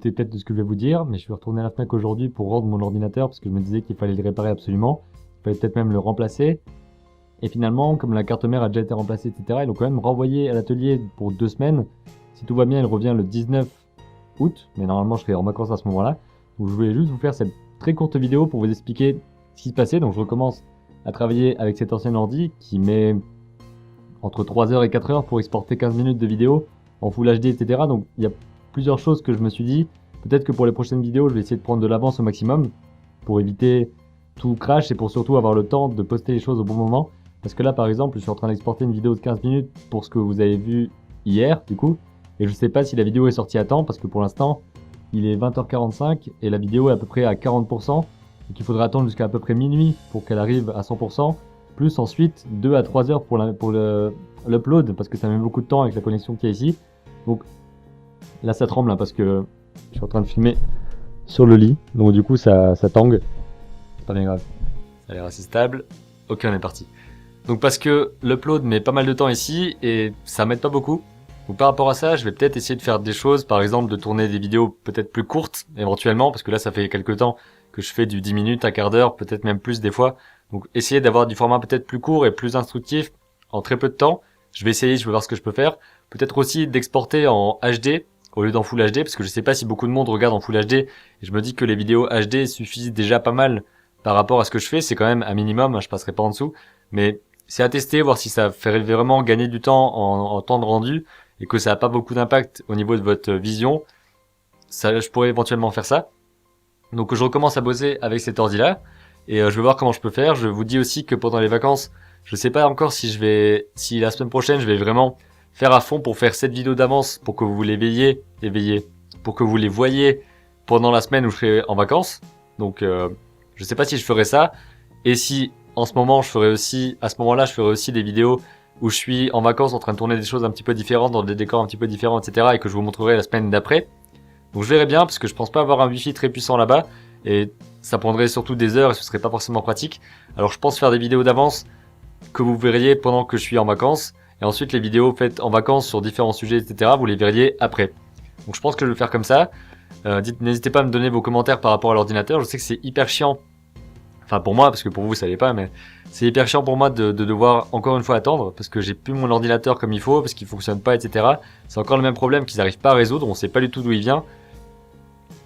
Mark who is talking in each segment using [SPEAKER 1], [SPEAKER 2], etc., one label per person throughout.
[SPEAKER 1] doutez peut-être de ce que je vais vous dire, mais je suis retourné à la Fnac aujourd'hui pour rendre mon ordinateur parce que je me disais qu'il fallait le réparer absolument. Il fallait peut-être même le remplacer. Et finalement, comme la carte mère a déjà été remplacée, etc., ils l'ont quand même renvoyé à l'atelier pour 2 semaines. Si tout va bien, il revient le 19 août, mais normalement je serai en vacances à ce moment-là. Donc je voulais juste vous faire cette très courte vidéo pour vous expliquer ce qui se passait. Donc je recommence à travailler avec cet ancien ordi qui met entre 3 heures et 4 heures pour exporter 15 minutes de vidéo en Full HD, etc. Donc il y a plusieurs choses que je me suis dit. Peut-être que pour les prochaines vidéos, je vais essayer de prendre de l'avance au maximum pour éviter tout crash et pour surtout avoir le temps de poster les choses au bon moment. Parce que là, par exemple, je suis en train d'exporter une vidéo de 15 minutes pour ce que vous avez vu hier, du coup. Et je sais pas si la vidéo est sortie à temps parce que pour l'instant, il est 20h45 et la vidéo est à peu près à 40%. Donc il faudra attendre jusqu'à peu près minuit pour qu'elle arrive à 100%. Plus ensuite 2 à 3 heures pour l'upload parce que ça met beaucoup de temps avec la connexion qu'il y a ici. Donc là ça tremble hein, parce que je suis en train de filmer sur le lit. Donc du coup ça tangue. C'est pas bien grave. Ça a l'air assez stable. Ok, on est parti. Donc parce que l'upload met pas mal de temps ici et ça m'aide pas beaucoup. Donc par rapport à ça, je vais peut-être essayer de faire des choses, par exemple de tourner des vidéos peut-être plus courtes éventuellement, parce que là ça fait quelques temps que je fais du 10 minutes, un quart d'heure, peut-être même plus des fois. Donc essayer d'avoir du format peut-être plus court et plus instructif en très peu de temps. Je vais essayer, je vais voir ce que je peux faire. Peut-être aussi d'exporter en HD au lieu d'en Full HD, parce que je sais pas si beaucoup de monde regarde en Full HD. Et je me dis que les vidéos HD suffisent déjà pas mal par rapport à ce que je fais. C'est quand même un minimum, hein, je passerai pas en dessous. Mais c'est à tester, voir si ça fait vraiment gagner du temps en temps de rendu et que ça n'a pas beaucoup d'impact au niveau de votre vision. Ça, je pourrais éventuellement faire ça. Donc je recommence à bosser avec cet ordi là et je vais voir comment je peux faire. Je vous dis aussi que pendant les vacances, je sais pas encore si si la semaine prochaine je vais vraiment faire à fond pour faire cette vidéo d'avance pour que vous les pour que vous les voyez pendant la semaine où je serai en vacances. Donc je sais pas si je ferai ça et si en ce moment je ferai aussi, à ce moment-là je ferai aussi des vidéos où je suis en vacances en train de tourner des choses un petit peu différentes dans des décors un petit peu différents, etc. et que je vous montrerai la semaine d'après. Donc je verrai bien parce que je pense pas avoir un wifi très puissant là-bas et ça prendrait surtout des heures et ce serait pas forcément pratique. Alors je pense faire des vidéos d'avance que vous verriez pendant que je suis en vacances et ensuite les vidéos faites en vacances sur différents sujets, etc. vous les verriez après. Donc je pense que je vais faire comme ça. N'hésitez pas à me donner vos commentaires par rapport à l'ordinateur. Je sais que c'est hyper chiant. Enfin pour moi, parce que pour vous ça l'est pas, mais c'est hyper chiant pour moi de devoir encore une fois attendre, parce que j'ai plus mon ordinateur comme il faut, parce qu'il fonctionne pas, etc. C'est encore le même problème qu'ils n'arrivent pas à résoudre, on sait pas du tout d'où il vient.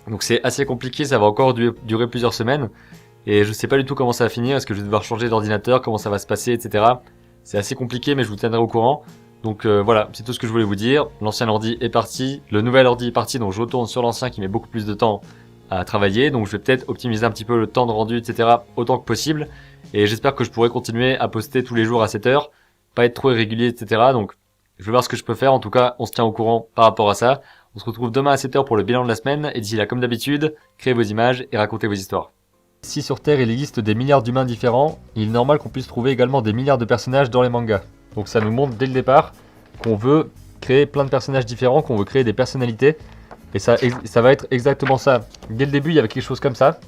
[SPEAKER 1] Donc c'est assez compliqué, ça va encore durer plusieurs semaines, et je sais pas du tout comment ça va finir, est-ce que je vais devoir changer d'ordinateur, comment ça va se passer, etc. C'est assez compliqué, mais je vous tiendrai au courant. Donc voilà, c'est tout ce que je voulais vous dire. L'ancien ordi est parti, le nouvel ordi est parti, donc je retourne sur l'ancien qui met beaucoup plus de temps à travailler, donc je vais peut-être optimiser un petit peu le temps de rendu, etc. autant que possible, et j'espère que je pourrai continuer à poster tous les jours à 7 heures, pas être trop irrégulier, etc. Donc je vais voir ce que je peux faire, en tout cas on se tient au courant par rapport à ça. On se retrouve demain à 7 heures pour le bilan de la semaine, et d'ici là comme d'habitude, créez vos images et racontez vos histoires. Si sur Terre il existe des milliards d'humains différents, il est normal qu'on puisse trouver également des milliards de personnages dans les mangas. Donc ça nous montre dès le départ qu'on veut créer plein de personnages différents, qu'on veut créer des personnalités. Et ça va être exactement ça. Dès le début, il y avait quelque chose comme ça.